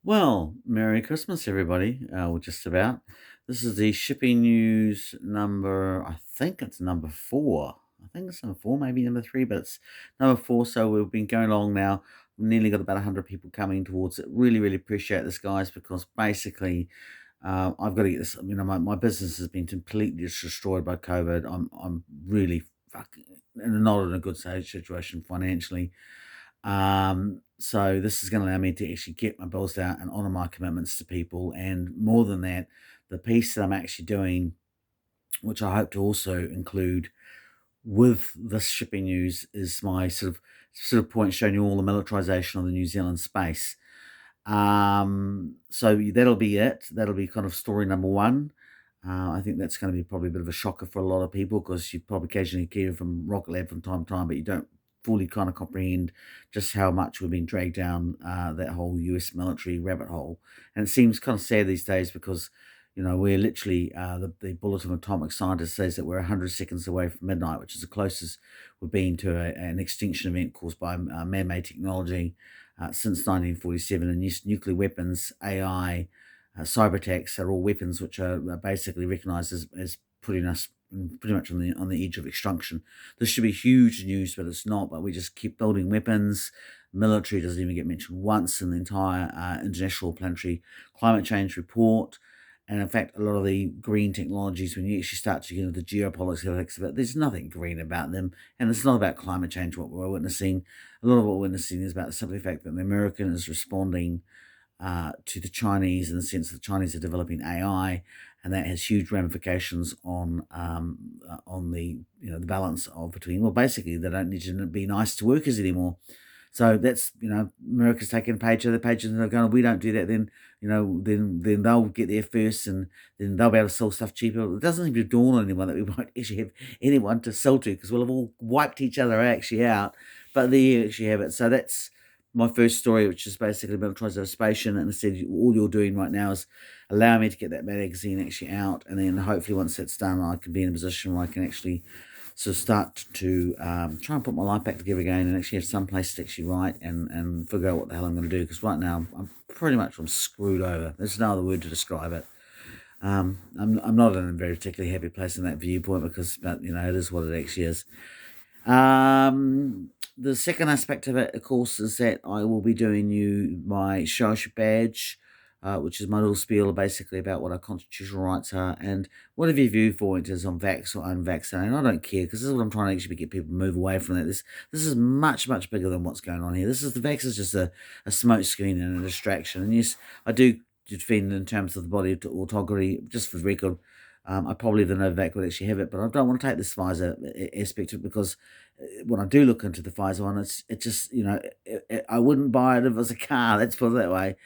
Well, Merry Christmas, everybody. Well, just about. This is the shipping news number, I think it's number four. I think it's number four, maybe number three, but it's number four. So we've been going along now. We've nearly got about 100 people coming towards it. Really, really appreciate this, guys, because basically I've got to get this. My business has been completely destroyed by COVID. I'm really fucking not in a good situation financially. So this is going to allow me to actually get my bills out and honor my commitments to people. And more than that, the piece that I'm actually doing, which I hope to also include with this shipping news, is my sort of point showing you all the militarization of the New Zealand space. So that'll be it. That'll be kind of story number one. I think that's going to be probably a bit of a shocker for a lot of people because you probably occasionally hear from Rocket Lab from time to time, but you don't fully kind of comprehend just how much we've been dragged down that whole US military rabbit hole. And it seems kind of sad these days because, we're literally, the Bulletin of Atomic Scientists says that we're 100 seconds away from midnight, which is the closest we've been to an extinction event caused by man-made technology since 1947. And nuclear weapons, AI, cyber attacks are all weapons which are basically recognized as putting us pretty much on the edge of extinction. This should be huge news, but it's not. But we just keep building weapons. Military doesn't even get mentioned once in the entire International Planetary Climate Change Report. And in fact, a lot of the green technologies, when you actually start to get into the geopolitics of it, there's nothing green about them. And it's not about climate change, what we're witnessing. A lot of what we're witnessing is about the simple fact that the American is responding to the Chinese in the sense that the Chinese are developing AI, and that has huge ramifications on the balance of between. Well, basically, they don't need to be nice to workers anymore. So that's America's taking a page of the pages and they're going, we don't do that. Then then they'll get there first, and then they'll be able to sell stuff cheaper. It doesn't even dawn on anyone that we won't actually have anyone to sell to because we'll have all wiped each other actually out. But there you actually have it. So that's my first story, which is basically militarization. And instead, all you're doing right now is allow me to get that magazine actually out, and then hopefully once that's done, I can be in a position where I can actually sort of start to try and put my life back together again, and actually have some place to actually write and figure out what the hell I'm going to do. Because right now, I'm screwed over. There's no other word to describe it. I'm not in a very particularly happy place in that viewpoint but it is what it actually is. The second aspect of it, of course, is that I will be doing you my Shosha badge, which is my little spiel basically about what our constitutional rights are and whatever your viewpoint is on vax or unvaccinated. I don't care because this is what I'm trying to actually get people to move away from that. This is much, much bigger than what's going on here. The vax is just a smoke screen and a distraction. And yes, I do defend in terms of the body autocracy, just for the record. I probably the Novak would actually have it, but I don't want to take this Pfizer aspect of it because when I do look into the Pfizer one, it just I wouldn't buy it if it was a car. Let's put it that way.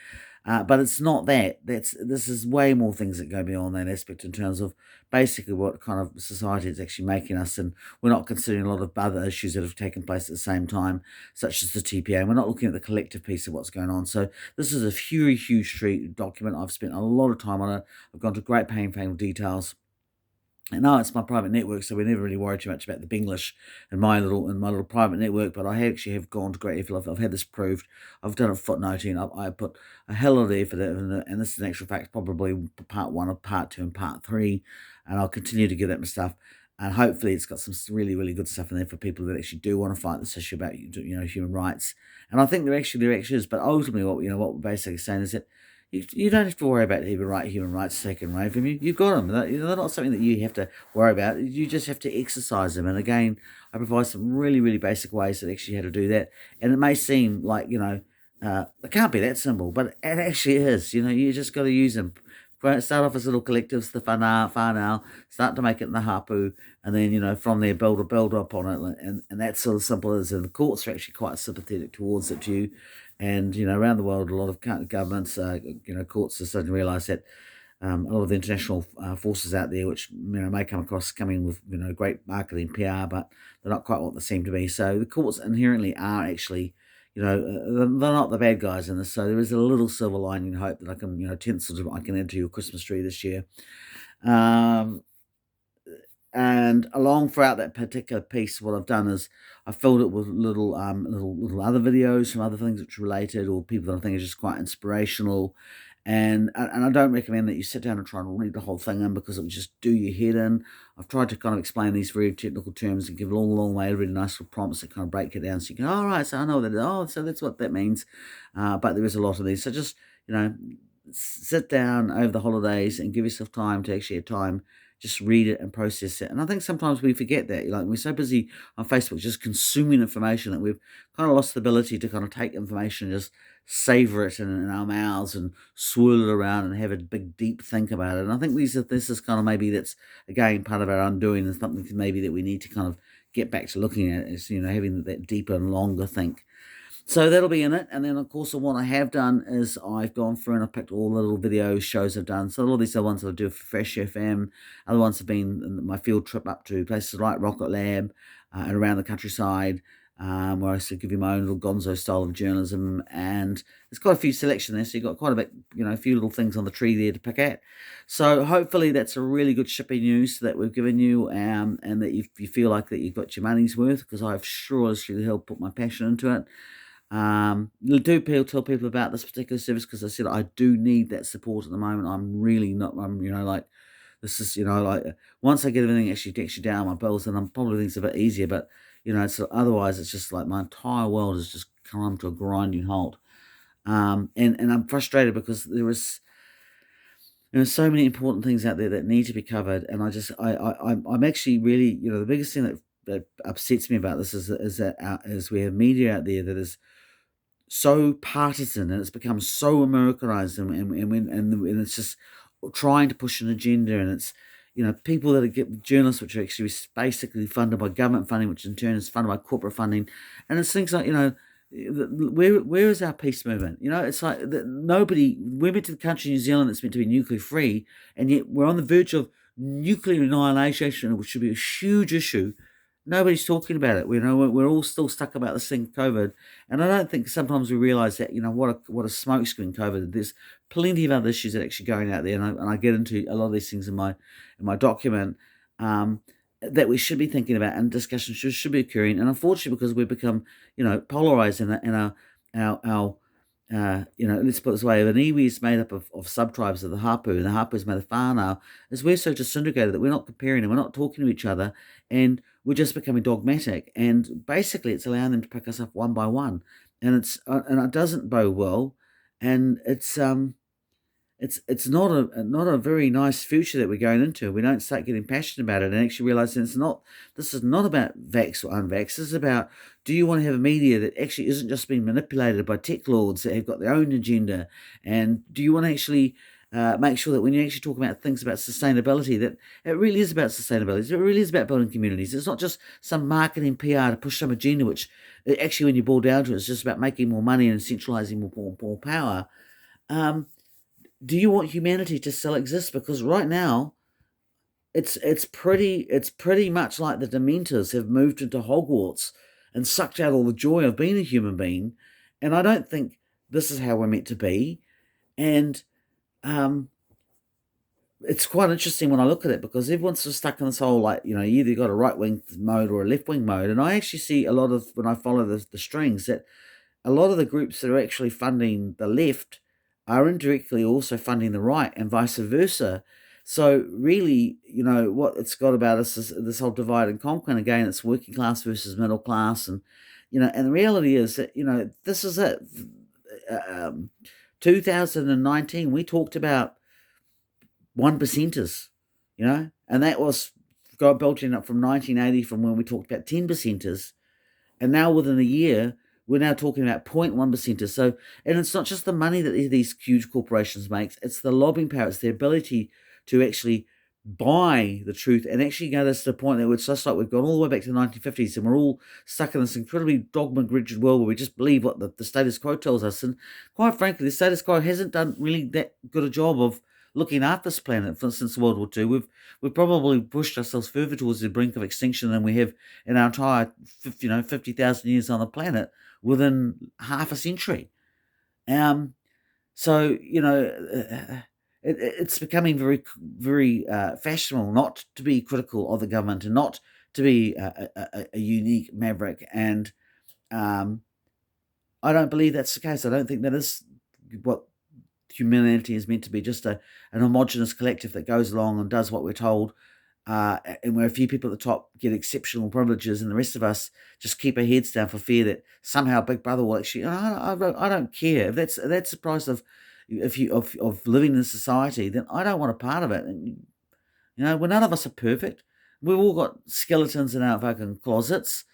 But it's not that. This is way more things that go beyond that aspect in terms of basically what kind of society is actually making us, and we're not considering a lot of other issues that have taken place at the same time, such as the TPPA. And we're not looking at the collective piece of what's going on. So this is a huge document. I've spent a lot of time on it. I've gone to great painful details. And now it's my private network, so we never really worry too much about the Binglish in my little private network. But I actually have gone to great effort. I've had this proved. I've done a footnoting. I put a hell of a effort in it, and this is in actual fact probably part one of part two and part three. And I'll continue to give that my stuff. And hopefully, it's got some really good stuff in there for people that actually do want to fight this issue about human rights. And I think there actually is. But ultimately, what we're basically saying is that you don't have to worry about human rights taken away from you. You've got them. They're not something that you have to worry about. You just have to exercise them. And again, I provide some really basic ways that actually how to do that. And it may seem like, it can't be that simple, but it actually is. You just got to use them. Start off as little collectives, the whanau, start to make it in the hapu, and then, from there, build up on it. And that's sort of simple as, and the courts are actually quite sympathetic towards it too. And, around the world, a lot of governments, courts are starting to realise that a lot of the international forces out there, which, may come across coming with, great marketing PR, but they're not quite what they seem to be. So the courts inherently are actually, they're not the bad guys in this. So there is a little silver lining hope that I can, tinsel I can add to your Christmas tree this year. Um, And along throughout that particular piece, what I've done is I filled it with little other videos from other things which are related, or people that I think are just quite inspirational. And I don't recommend that you sit down and try and read the whole thing in, because it will just do your head in. I've tried to kind of explain these very technical terms and give a long way, really nice little prompts that kind of break it down, so you can, all right, so I know that. Oh, so that's what that means. But there is a lot of these, so just sit down over the holidays and give yourself time to actually have time. Just read it and process it. And I think sometimes we forget that. Like, we're so busy on Facebook just consuming information that we've kind of lost the ability to kind of take information and just savor it in our mouths and swirl it around and have a big deep think about it. And I think this is kind of, maybe that's again part of our undoing, and something maybe that we need to kind of get back to looking at, is having that deeper and longer think. So that'll be in it. And then, of course, what I have done is I've gone through and I've picked all the little videos, shows I've done. So all these are ones that I do for Fresh FM. Other ones have been my field trip up to places like Rocket Lab and around the countryside, where I sort of give you my own little gonzo style of journalism. And there's quite a few selection there. So you've got quite a bit, a few little things on the tree there to pick at. So hopefully that's a really good shipping news that we've given you, and that you feel like that you've got your money's worth, because I've sure as hell put my passion into it. Do tell people about this particular service, because I said I do need that support at the moment. I'm really not, like, this is, like, once I get everything actually down my bills, then I'm probably things a bit easier. But, otherwise it's just like my entire world has just come to a grinding halt. And I'm frustrated because there's so many important things out there that need to be covered. And I'm actually really, the biggest thing that upsets me about this is we have media out there that is so partisan, and it's become so Americanized, and it's just trying to push an agenda. And it's people that get journalists, which are actually basically funded by government funding, which in turn is funded by corporate funding. And it's things like, where is our peace movement? It's like we're meant to the country New Zealand that's meant to be nuclear free, and yet we're on the verge of nuclear annihilation, which should be a huge issue. Nobody's talking about it. We're all still stuck about this thing, COVID, and I don't think sometimes we realise that what a smokescreen COVID. There's plenty of other issues that are actually going out there, and I get into a lot of these things in my document, that we should be thinking about, and discussions should be occurring. And unfortunately, because we've become polarised in our let's put it this way: if an iwi is made up of sub-tribes of the Hapu, and the Hapu is made of whānau, is we're so disintegrated that we're not comparing and we're not talking to each other, and we're just becoming dogmatic. And basically, it's allowing them to pick us up one by one, and it doesn't bode well, and it's not a very nice future that we're going into. We don't start getting passionate about it and actually realizing this is not about vax or unvax. This is about, do you want to have a media that actually isn't just being manipulated by tech lords that have got their own agenda? And do you want to actually make sure that when you actually talk about things about sustainability, that it really is about sustainability. It really is about building communities. It's not just some marketing PR to push some agenda, which actually, when you boil down to it, it's just about making more money and centralizing more power. Do you want humanity to still exist? Because right now, it's pretty much like the Dementors have moved into Hogwarts and sucked out all the joy of being a human being, and I don't think this is how we're meant to be. And it's quite interesting when I look at it, because everyone's just stuck in this whole, like, you either got a right-wing mode or a left-wing mode. And I actually see a lot of, when I follow the strings, that a lot of the groups that are actually funding the left are indirectly also funding the right, and vice versa. So really, what it's got about us is this whole divide and conquer. And again, it's working class versus middle class. And, and the reality is that, this is it. 2019, we talked about 1%ers, and that was building up from 1980, from when we talked about 10%ers. And now within a year, we're now talking about 0.1%ers. So, and it's not just the money that these huge corporations make, it's the lobbying power, it's the ability to actually buy the truth and actually get us to the point that it's just like we've gone all the way back to the 1950s, and we're all stuck in this incredibly dogma-rigid world where we just believe what the status quo tells us. And quite frankly, the status quo hasn't done really that good a job of looking after this planet since World War II. We've probably pushed ourselves further towards the brink of extinction than we have in our entire 50,000 years on the planet within half a century. So it's becoming very fashionable not to be critical of the government and not to be a unique maverick. And um, I don't believe that's the case. I don't think that is what humanity is meant to be, just an homogenous collective that goes along and does what we're told, and where a few people at the top get exceptional privileges and the rest of us just keep our heads down for fear that somehow Big Brother will actually. I don't care if that's the price of of living in society. Then I don't want a part of it. And, well, none of us are perfect. We've all got skeletons in our fucking closets.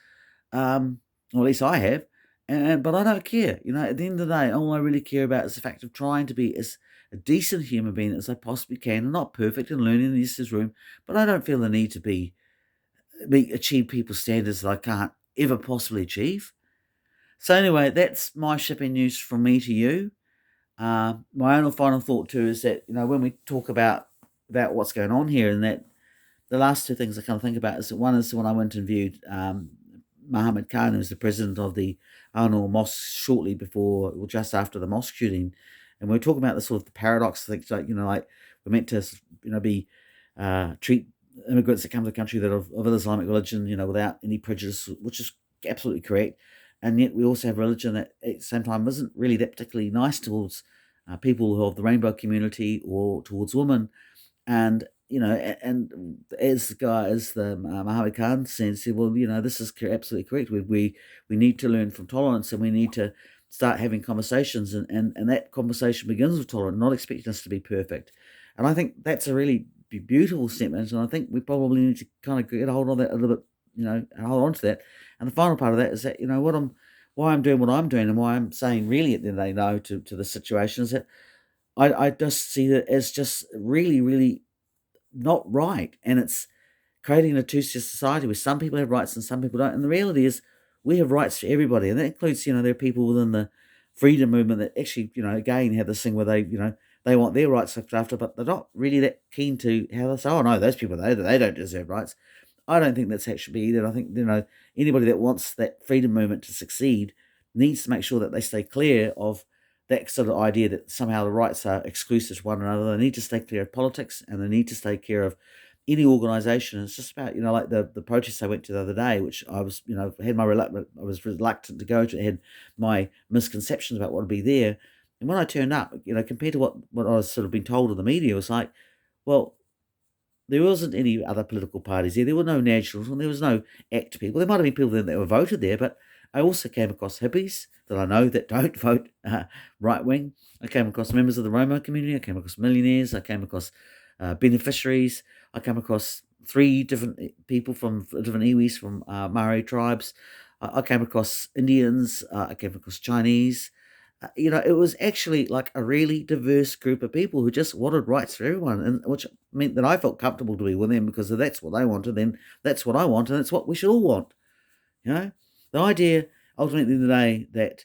Or at least I have. But I don't care. At the end of the day, all I really care about is the fact of trying to be as a decent human being as I possibly can. And not perfect and learning in this room, but I don't feel the need to achieve people's standards that I can't ever possibly achieve. So anyway, that's my shipping news from me to you. My own final thought too is that when we talk about what's going on here, and that the last two things I kind of think about is that one is when I went and viewed Mohammed Khan, who was the president of the Al-Noor Mosque shortly before or just after the mosque shooting, and we were talking about the sort of the paradox things, like like we're meant to be treat immigrants that come to the country that are of Islamic religion without any prejudice, which is absolutely correct, and yet we also have religion that at the same time isn't really that particularly nice towards people who are of the rainbow community or towards women. And and as the Mohammed Khan said, well, this is absolutely correct. We need to learn from tolerance, and we need to start having conversations, and that conversation begins with tolerance, not expecting us to be perfect. And I think that's a really beautiful statement, and I think we probably need to kind of get a hold of that a little bit, and hold on to that. And the final part of that is that why I'm doing what I'm doing, and why I'm saying really at the end of the day no to the situation is that I just see that as just really, really not right. And it's creating a two-tier society where some people have rights and some people don't. And the reality is we have rights for everybody. And that includes, there are people within the freedom movement that actually, again, have this thing where they want their rights looked after, but they're not really that keen to how they say, oh, no, those people, they don't deserve rights. I don't think that's actually either. I think, anybody that wants that freedom movement to succeed needs to make sure that they stay clear of that sort of idea that somehow the rights are exclusive to one another. They need to stay clear of politics, and they need to stay clear of any organisation. It's just about, like the protest I went to the other day, which I was, had I was reluctant to go to, had my misconceptions about what would be there. And when I turned up, compared to what I was sort of being told in the media, it was like, well, there wasn't any other political parties there. There were no nationals, and there was no ACT people. There might have been people that were voted there, but I also came across hippies that I know that don't vote right wing. I came across members of the Roma community. I came across millionaires. I came across beneficiaries. I came across 3 different people from different iwis from Maori tribes. I came across Indians. I came across Chinese. It was actually like a really diverse group of people who just wanted rights for everyone, and which meant that I felt comfortable to be with them because if that's what they wanted, then that's what I want, and that's what we should all want. The idea, ultimately, at the end of the day, that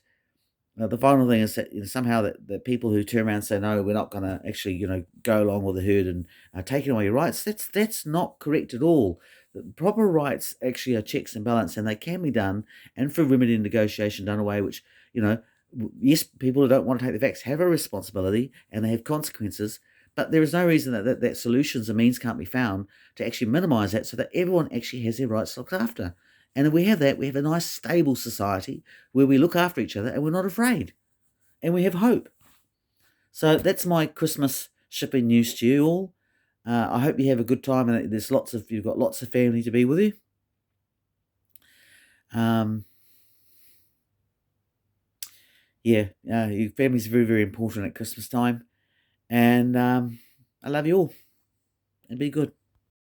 the final thing is that somehow that people who turn around and say, no, we're not going to actually, go along with the herd and taking away your rights, that's not correct at all. The proper rights actually are checks and balance, and they can be done, and through remedy and negotiation done away, which, yes, people who don't want to take the facts have a responsibility, and they have consequences, but there is no reason that solutions and means can't be found to actually minimise that so that everyone actually has their rights looked after. And if we have that, we have a nice, stable society where we look after each other and we're not afraid. And we have hope. So that's my Christmas shipping news to you all. I hope you have a good time, and you've got lots of family to be with you. Your family's very, very important at Christmas time. And I love you all. And be good.